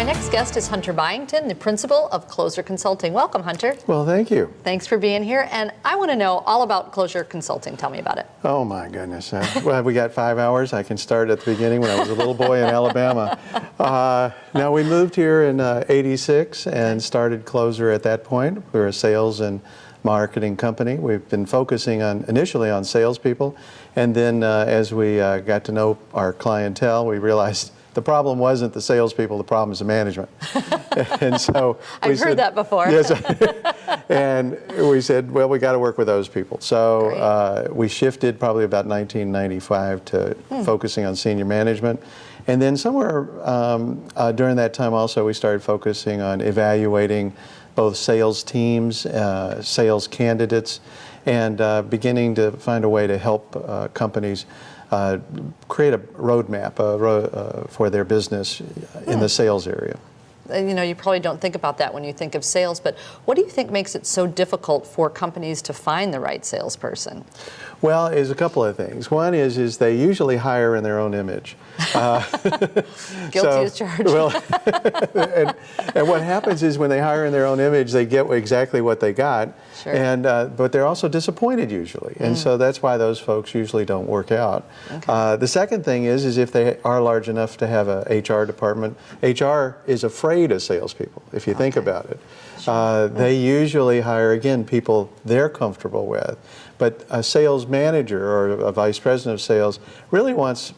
My next guest is Hunter Byington, the principal of Closer Consulting. Welcome, Hunter. Well, thank you. Thanks for being here. And I want to know all about Closer Consulting. Tell me about it. Oh, my goodness. Well, we got 5 hours. I can start at the beginning when I was a little boy in Alabama. Now, we moved here in '86 and started Closer at that point. We were a sales and marketing company. We've been focusing initially on salespeople. And then as we got to know our clientele, we realized the problem wasn't the salespeople, the problem is the management. And so I've heard that before. Yes, and we said, well, we got to work with those people. So we shifted probably about 1995 to focusing on senior management. And then somewhere during that time also, we started focusing on evaluating both sales teams, sales candidates, and beginning to find a way to help companies create a roadmap for their business in the sales area. You know, you probably don't think about that when you think of sales, but what do you think makes it so difficult for companies to find the right salesperson? Well, there's a couple of things. One is they usually hire in their own image. Guilty as charged. Well, and what happens is when they hire in their own image, they get exactly what they got, sure. But they're also disappointed usually, and so that's why those folks usually don't work out. Okay. The second thing is if they are large enough to have a HR department, HR is afraid of salespeople, if you think about it. Sure. They usually hire, again, people they're comfortable with. But a sales manager or a vice president of sales really wants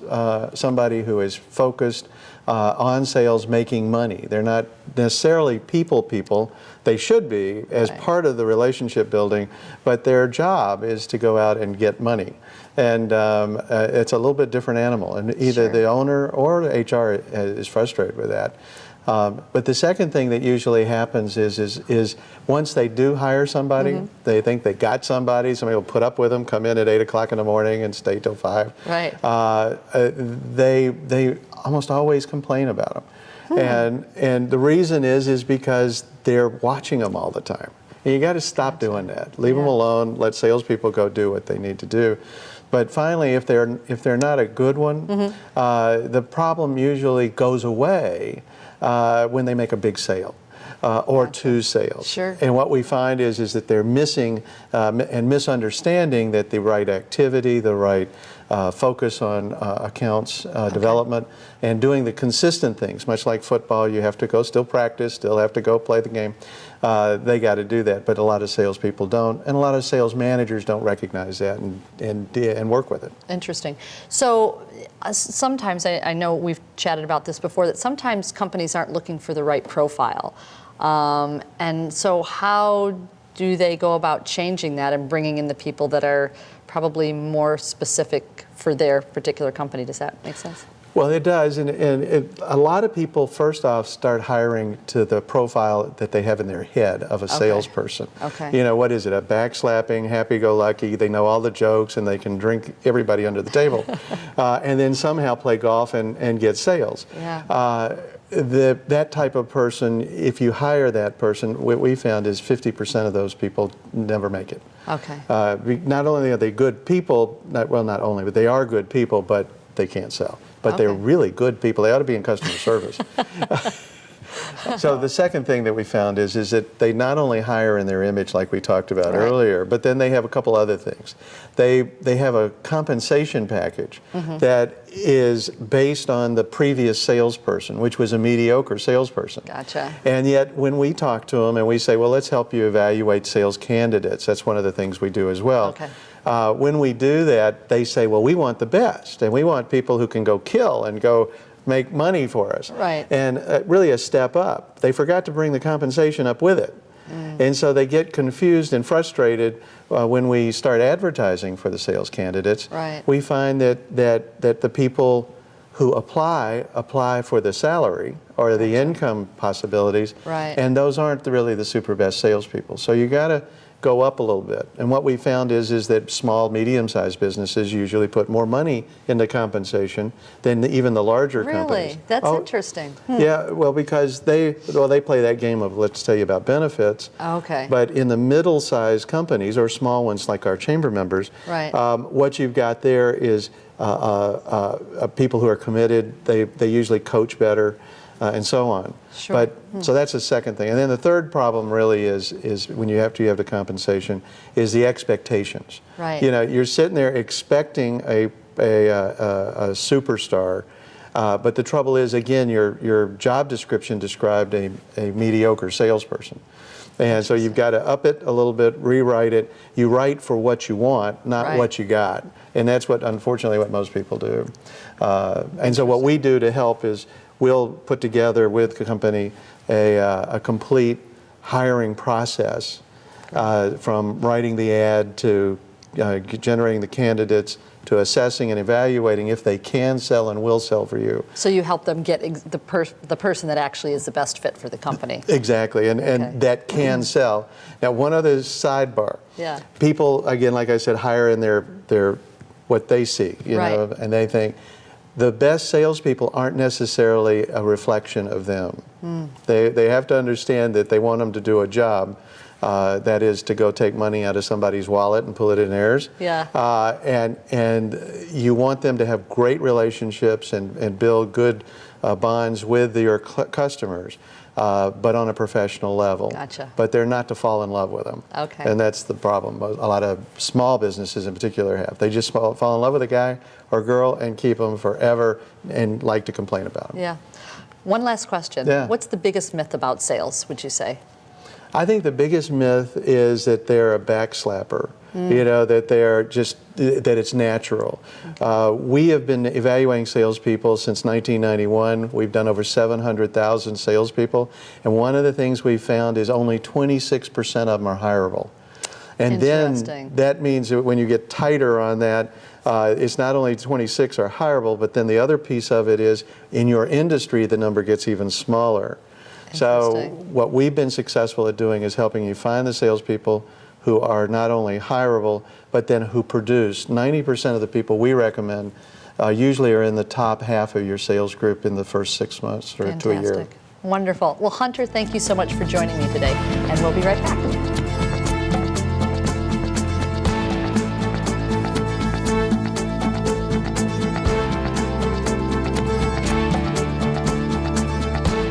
somebody who is focused on sales, making money. They're not necessarily people. They should be as part of the relationship building, but their job is to go out and get money. And it's a little bit different animal. And either the owner or HR is frustrated with that. But the second thing that usually happens is once they do hire somebody, they think they got somebody will put up with them, come in at 8 o'clock in the morning and stay till 5. Right. They almost always complain about them. And the reason is because they're watching them all the time. And you got to stop doing that. Leave them alone, let salespeople go do what they need to do. But finally, if they're not a good one, the problem usually goes away when they make a big sale or 2 sales. Sure. And what we find is that they're missing and misunderstanding that the right activity, the right focus on accounts development, and doing the consistent things. Much like football, you have to go still practice, still have to go play the game. They got to do that, but a lot of salespeople don't, and a lot of sales managers don't recognize that and work with it. Interesting. So sometimes, I know we've chatted about this before, that sometimes companies aren't looking for the right profile. And so how do they go about changing that and bringing in the people that are probably more specific for their particular company? Does that make sense? Well, it does, and a lot of people first off start hiring to the profile that they have in their head of a salesperson. Okay. You know, what is it? A backslapping, happy-go-lucky. They know all the jokes and they can drink everybody under the table, and then somehow play golf and get sales. Yeah. That type of person, if you hire that person, what we found is 50% of those people never make it. Okay. Not only are they good people, not only, but they are good people, but they can't sell. But they're really good people. They ought to be in customer service. So the second thing that we found is that they not only hire in their image like we talked about earlier, but then they have a couple other things. They have a compensation package that is based on the previous salesperson, which was a mediocre salesperson. Gotcha. And yet when we talk to them and we say, well, let's help you evaluate sales candidates, that's one of the things we do as well. Okay. When we do that, they say, well, we want the best, and we want people who can go kill and go make money for us. Right. And really a step up. They forgot to bring the compensation up with it. And so they get confused and frustrated when we start advertising for the sales candidates. Right. We find that the people who apply for the salary or the income possibilities, and those aren't really the super best salespeople. So you got to go up a little bit. And what we found is that small, medium-sized businesses usually put more money into compensation than even the larger companies. Really? That's interesting. Yeah, well, because they play that game of let's tell you about benefits. Okay. But in the middle-sized companies or small ones like our chamber members, what you've got there is people who are committed. They usually coach better. and so on. Sure. But so that's the second thing. And then the third problem really is when you have the compensation is the expectations. Right. You know, you're sitting there expecting a superstar. But the trouble is, again, your job description described a mediocre salesperson. And so you've got to up it a little bit, rewrite it. You write for what you want, not what you got. And that's unfortunately, what most people do. And so what we do to help is we'll put together with the company a complete hiring process from writing the ad to generating the candidates to assessing and evaluating if they can sell and will sell for you. So you help them get the person that actually is the best fit for the company. Exactly, and that can sell. Now, one other sidebar. Yeah. People, again, like I said, hire in their what they see, you know, and they think the best salespeople aren't necessarily a reflection of them. They have to understand that they want them to do a job. That is to go take money out of somebody's wallet and pull it in theirs. Yeah. And you want them to have great relationships and build good bonds with your customers, but on a professional level. Gotcha. But they're not to fall in love with them. Okay. And that's the problem. A lot of small businesses in particular have. They just fall in love with a guy or girl and keep them forever and like to complain about them. Yeah. One last question. Yeah. What's the biggest myth about sales, would you say? I think the biggest myth is that they're a backslapper, you know, that they're just, that it's natural. We have been evaluating salespeople since 1991. We've done over 700,000 salespeople. And one of the things we found is only 26% of them are hireable. And then that means that when you get tighter on that, it's not only 26 are hireable, but then the other piece of it is in your industry, the number gets even smaller. So what we've been successful at doing is helping you find the salespeople who are not only hireable, but then who produce. 90% of the people we recommend usually are in the top half of your sales group in the first 6 months or to a year. Wonderful. Well, Hunter, thank you so much for joining me today, and we'll be right back.